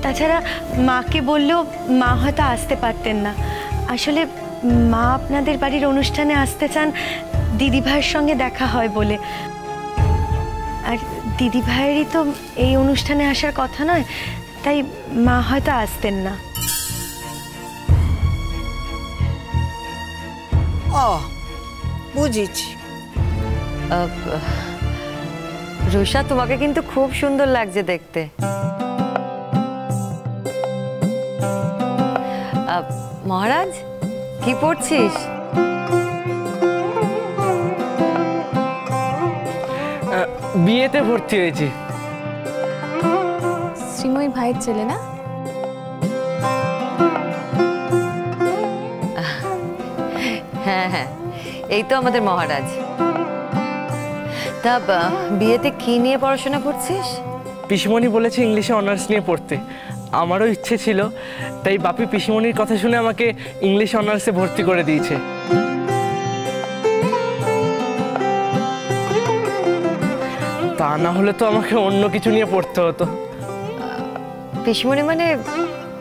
তাছাড়া মাকে বললেও মা হয়তো আসতে পারতেন না। আসলে মা আপনাদের বাড়ির অনুষ্ঠানে আসতে চান দিদিভাইয়ের সঙ্গে দেখা হয় বলে। আর দিদিভাইয়েরই তো এই অনুষ্ঠানে আসার কথা নয়, তাই মা হয়তো আসতেন না। ও বুঝেছি। রুষা, তোমাকে কিন্তু খুব সুন্দর লাগছে দেখতে। মহারাজ, কি পড়ছিস? বিয়েতে ভর্তি হয়েছি। শ্রীময়ী ভাইয়ের ছেলে না? হ্যাঁ হ্যাঁ, এই তো আমাদের মহারাজ। তা বিয়েতে কি নিয়ে পড়াশোনা করছিস? পিসিমণি বলেছে ইংলিশে অনার্স নিয়ে পড়তে। আমারও ইচ্ছে ছিল, তাই বাপি পিসিমণির কথা শুনে আমাকে ইংলিশ অনার্সে ভর্তি করে দিয়েছে। তা না হলে তো আমাকে অন্য কিছু নিয়ে পড়তে হতো। পিসিমণি মানে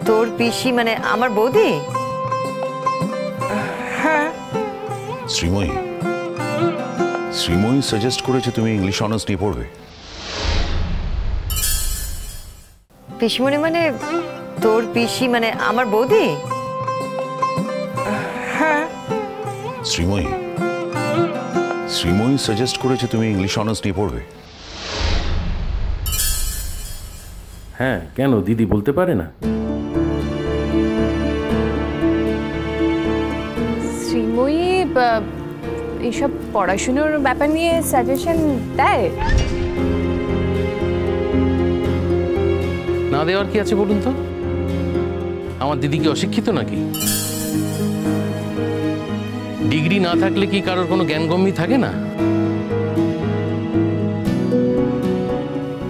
তোর পিসি, মানে আমার বৌদি? হ্যাঁ। শ্রীময়ী সাজেস্ট করেছে তুমি ইংলিশ অনার্স নিয়ে পড়বে। পিসিমণি মানে তোর পিসি, মানে আমার বৌদি? হ্যাঁ। শ্রীময়ী সাজেস্ট করেছে তুমি ইংলিশ অনার্স নিয়ে পড়বে। হ্যাঁ, কেন দিদি বলতে পারে না? শ্রীময়ী এইসব পড়াশুনোর ব্যাপার নিয়ে সাজেশন দেয়? না দেওয়ার কি আছে বলুন তো? আমার দিদি কি অশিক্ষিত নাকি? ডিগ্রি না থাকলে কি কারোর কোনো জ্ঞানগম্যি থাকে না?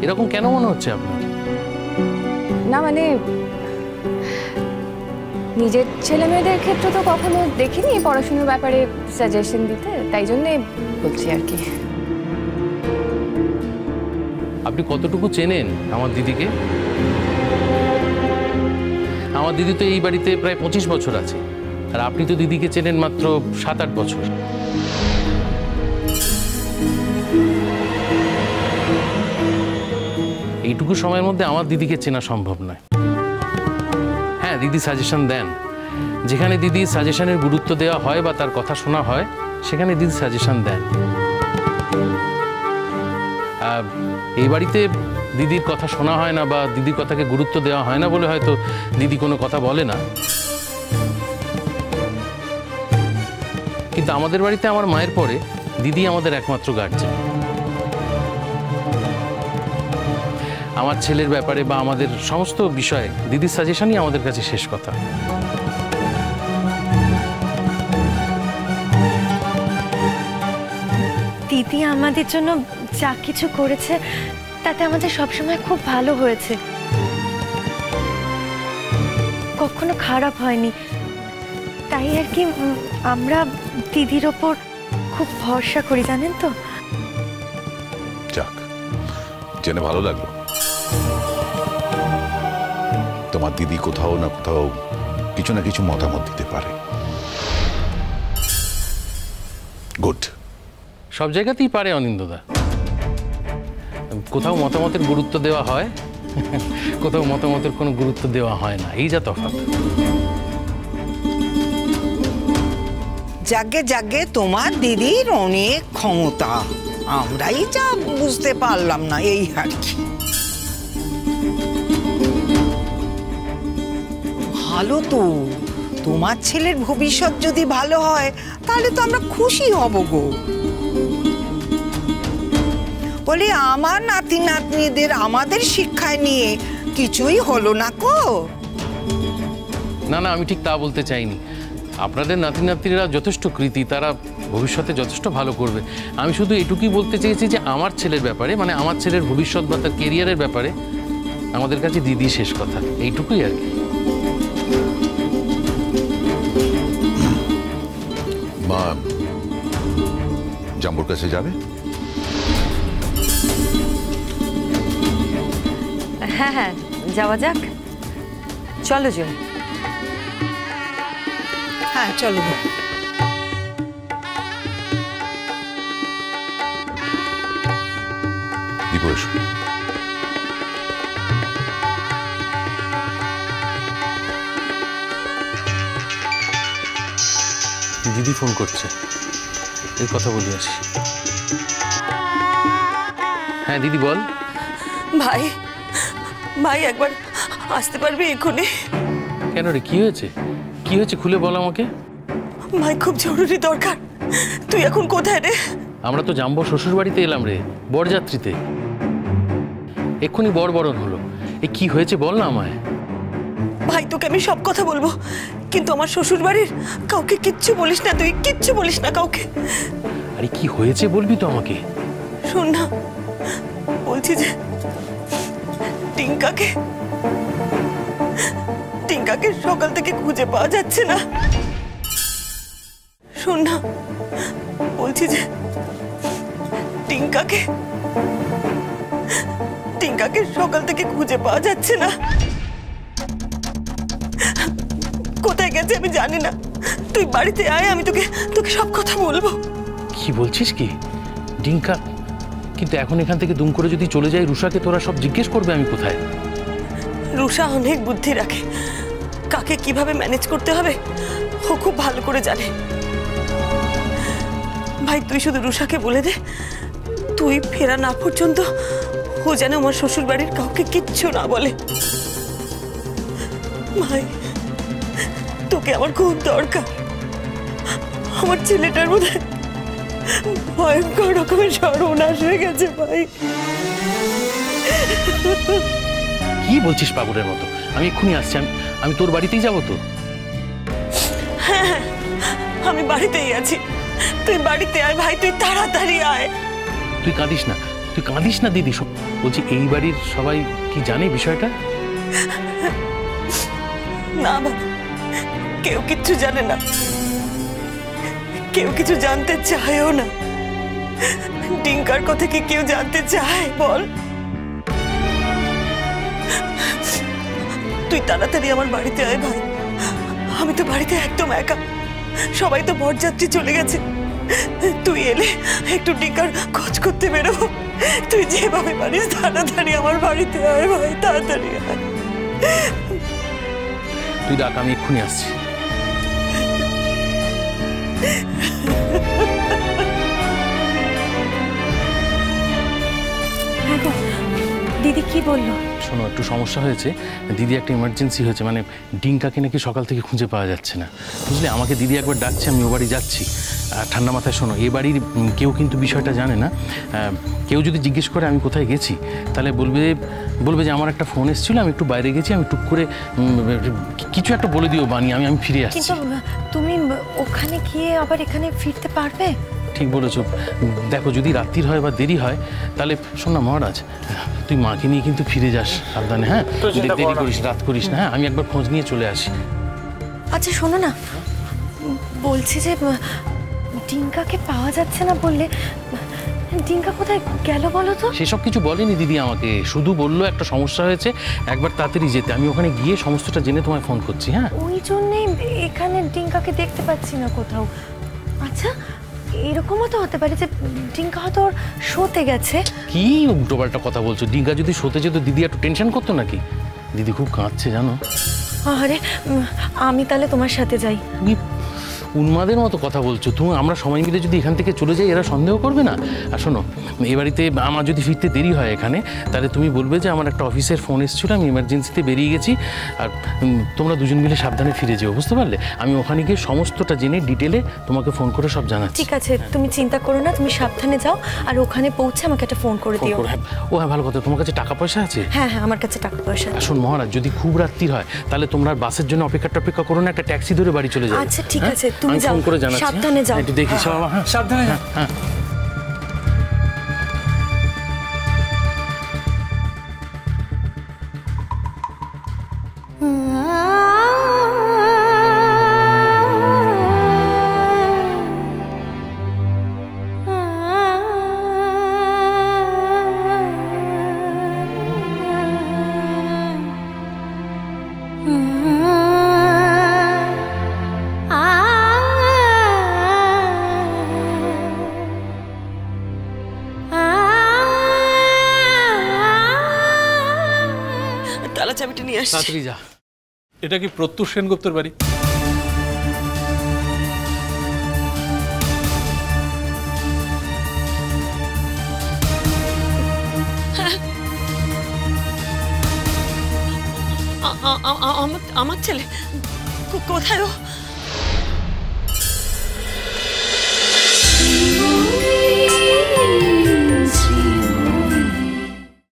এরকম কেন মনে হচ্ছে আপনার? না মানে নিজের ছেলে মেয়েদের ক্ষেত্রে তো কখনো দেখিনি পড়াশোনার ব্যাপারে সাজেশন দিতে, তাই জন্যে বলছি আর কি। আপনি কতটুকু চেনেন আমার দিদিকে? আমার দিদি তো এই বাড়িতে প্রায় 25 বছর আছে, আর আপনি তো দিদিকে চেনেন মাত্র 7-8 বছর। এইটুকু সময়ের মধ্যে আমার দিদিকে চেনা সম্ভব নয়। হ্যাঁ, দিদি সাজেশন দেন। যেখানে দিদি সাজেশনের গুরুত্ব দেওয়া হয় বা তার কথা শোনা হয়, সেখানে দিদি সাজেশন দেন। এই বাড়িতে দিদির কথা শোনা হয় না বা দিদির কথাকে গুরুত্ব দেওয়া হয় না বলে হয়তো দিদি কোনো কথা বলে না। কিন্তু আমাদের বাড়িতে আমার মায়ের পরে দিদি আমাদের একমাত্র গার্জিয়ান। আমার ছেলের ব্যাপারে বা আমাদের সমস্ত বিষয়ে দিদির সাজেশনই আমাদের কাছে শেষ কথা। দিদি আমাদের জন্য যা কিছু করেছে তাতে আমাদের সবসময় খুব ভালো হয়েছে, কখনো খারাপ হয়নি। তাই আর কি আমরা দিদির ওপর খুব ভরসা করি, জানেন তো। যাক, জেনে ভালো লাগলো। তোমার দিদি কোথাও না কোথাও কিছু না কিছু মতামত দিতে পারে। গুড। সব জায়গাতেই পারে অনিন্দদা। কোথাও মতামতের গুরুত্ব দেওয়া হয়, কোথাও মতামতের কোনো গুরুত্ব দেওয়া হয় না, এই যা তফাৎ। যাগে যাগে তোমার দিদির অনেক ক্ষমতা, আমরাই যা বুঝতে পারলাম না, এই আর কি। ভালো তো, তোমার ছেলের ভবিষ্যৎ যদি ভালো হয় তাহলে তো আমরা খুশি হব গো। বলি আমার নাতি নাতনিদের আমাদের শিক্ষায় নিয়ে কিছুই হলো না কো। না না, আমি ঠিক তা বলতে চাইনি। আপনাদের নাতি নাতনিরা যথেষ্ট কৃতি, তারা ভবিষ্যতে যথেষ্ট ভালো করবে। আমি শুধু এটুকুই বলতে চেয়েছি যে আমার ছেলের ব্যাপারে, মানে আমার ছেলের ভবিষ্যৎ বা তার কেরিয়ারের ব্যাপারে আমাদের কাছে দিদি শেষ কথা, এইটুকুই আর কি। মা জাম্বুর কাছে যাবে? হ্যাঁ হ্যাঁ, যাওয়া যাক। চলো জুন। হ্যাঁ চলো। দীপু এসো। দিদি ফোন করছে, এই কথা বলি আসি। হ্যাঁ দিদি বল। ভাই ভাই একবার আসতে পারবি এক্ষুনি? কেন রে, কি হয়েছে? কি হয়েছে খুলে বল আমাকে। ভাই খুব জরুরি দরকার। তুই এখন কোথায় রে? আমরা তো জাম্বো শ্বশুর বাড়িতে এলাম রে, বরযাত্রীতে। এক্ষুনি বরণ হলো। এ কি হয়েছে বল না আমায়। ভাই তোকে আমি সব কথা বলবো, কিন্তু আমার শ্বশুর বাড়ির কাউকে কিচ্ছু বলিস না, তুই কিচ্ছু বলিস না কাউকে। আরে কি হয়েছে বলবি তো আমাকে। শোন না, বলছি যে টিঙ্কাকে সকাল থেকে খুঁজে পাওয়া যাচ্ছে না। শোন না, বলছি যে টিঙ্কাকে সকাল থেকে খুঁজে পাওয়া যাচ্ছে না। কোথায় গেছে আমি জানি না। তুই বাড়িতে আয়, আমি তোকে সব কথা বলবো। কি বলছিস কি? ডিঙ্কা? কিন্তু এখন এখান থেকে দুম করে যদি চলে যাই, রুষাকে তোরা সব জিজ্ঞেস করবে আমি কোথায়। রুষা অনেক বুদ্ধি রাখে, কাকে কিভাবে ম্যানেজ করতে হবে ও খুব ভালো করে জানে। ভাই তুই শুধু রুষাকে বলে দে, তুই ফেরা না পর্যন্ত ও যেন আমার শ্বশুর বাড়ির কাউকে কিচ্ছু না বলে। ভাই তোকে আমার খুব দরকার। আমার ছেলেটার মধ্যে ভয়ঙ্কর রকমের সর্বনাশ হয়ে গেছে ভাই। কি বলছিস পাগলের মতো? আমি এক্ষুনি আসছি, আমি তোর বাড়িতেই যাবো তো। হ্যাঁ আমি বাড়িতেই আছি, তুই বাড়িতে আয় ভাই, তুই তাড়াতাড়ি আয়। তুই কাঁদিস না দিদি। বলছি এই বাড়ির সবাই কি জানে বিষয়টা? না ভাই, কেউ কিচ্ছু জানে না, কেউ কিছু জানতে চায়ও না। ডিঙ্কার কথা কি কেউ জানতে চায় বল? তুই তাড়াতাড়ি আমার বাড়িতে আয় ভাই। আমি তো বাড়িতে একদম একা, সবাই তো বরযাত্রী চলে গেছে। তুই এলে একটু ডিঙ্কার খোঁজ করতে বেরোবো। তুই যেভাবে পারিস তাড়াতাড়ি আমার বাড়িতে আয় ভাই, তাড়াতাড়ি আয়। তুই ডাক, আমি এক্ষুনি আসছি। দিদি কি বললো? শোনো, একটু সমস্যা হয়েছে। দিদি একটা ইমার্জেন্সি হয়েছে, মানে ডিঙ্কাকে নাকি সকাল থেকে খুঁজে পাওয়া যাচ্ছে না, বুঝলে? আমাকে দিদি একবার ডাকছে, আমি ও বাড়ি যাচ্ছি। আর ঠান্ডা মাথায় শোনো, এ বাড়ির কেউ কিন্তু বিষয়টা জানে না। কেউ যদি জিজ্ঞেস করে আমি কোথায় গেছি, তাহলে বলবে যে আমার একটা ফোন এসেছিল, আমি একটু বাইরে গেছি, আমি টুক করে কিছু একটা বলে দিও বানি, আমি ফিরে আসছি। কিন্তু তুমি ওখানে গিয়ে আবার এখানে ফিরতে পারবে? ঠিক বলেছ। দেখো যদি রাত্রির হয় বা দেরি হয়, তাহলে শোন না মহারাজ, তুই মাকে নিয়ে কিন্তু ফিরে যাস সাবধানে। হ্যাঁ দেরি করিস, রাত করিস না। হ্যাঁ আমি একবার খোঁজ নিয়ে চলে আসি। আচ্ছা শোনো না, বলছি যে ডিঙ্কাকে পাওয়া যাচ্ছে না বললে, ডিঙ্কা কোথায় গেল বলো তো? সেসব কিছু বলেনি দিদি আমাকে, শুধু বললো একটা সমস্যা হয়েছে, একবার তাড়াতাড়ি যেতে। আমি ওখানে গিয়ে সমস্তটা জেনে তোমায় ফোন করছি। হ্যাঁ ওই জন্যেই এখানে ডিঙ্কাকে দেখতে পাচ্ছি না কোথাও। আচ্ছা এরকমও তো হতে পারে যে ডিঙ্কা হয়তো ওর শোতে গেছে। কি উল্টোপাল্টা কথা বলছো? ডিঙ্কা যদি শোতে যেত, দিদি একটু টেনশন করতো নাকি? দিদি খুব কাঁদছে জানো। আরে আমি তাহলে তোমার সাথে যাই। তুমি উন্মাদের মতো কথা বলছো। তুমি আমরা সবাই মিলে যদি এখান থেকে চলে যাই, এরা সন্দেহ করবে না? আর শোনো, এ বাড়িতে আমার যদি ফিরতে দেরি হয় এখানে, তাহলে তুমি বলবে যে আমার একটা অফিসের ফোন এসেছিল, আমি ইমার্জেন্সিতে বেরিয়ে গেছি। আর তোমরা দুজন মিলে সাবধানে ফিরে যেও, বুঝতে পারলে? আমি ওখানে গিয়ে সমস্তটা জেনে ডিটেলে তোমাকে ফোন করে সব জানাচ্ছি। ঠিক আছে, তুমি চিন্তা করো না, তুমি সাবধানে যাও। আর ওখানে পৌঁছে আমাকে একটা ফোন করে দিও। ও হ্যাঁ, ভালো কথা। তোমার কাছে টাকা পয়সা আছে? হ্যাঁ হ্যাঁ, আমার কাছে টাকা পয়সা আছে। শোন মহারাজ, যদি খুব রাত্রির হয়, তাহলে তোমরা বাসের জন্য অপেক্ষা করো না, একটা ট্যাক্সি ধরে বাড়ি চলে যাও। আচ্ছা ঠিক আছে, তুমি যাও, ফোন করে জানাচ্ছি। সাবধানে যাও। একটু দেখিস বাবা। হ্যাঁ সাবধানে যাও। হ্যাঁ Mm-hmm. আসছি। তাড়াতাড়ি যা। এটা কি প্রত্যুষ সেনগুপ্তর বাড়ি? আমার ছেলে কোথায় ও?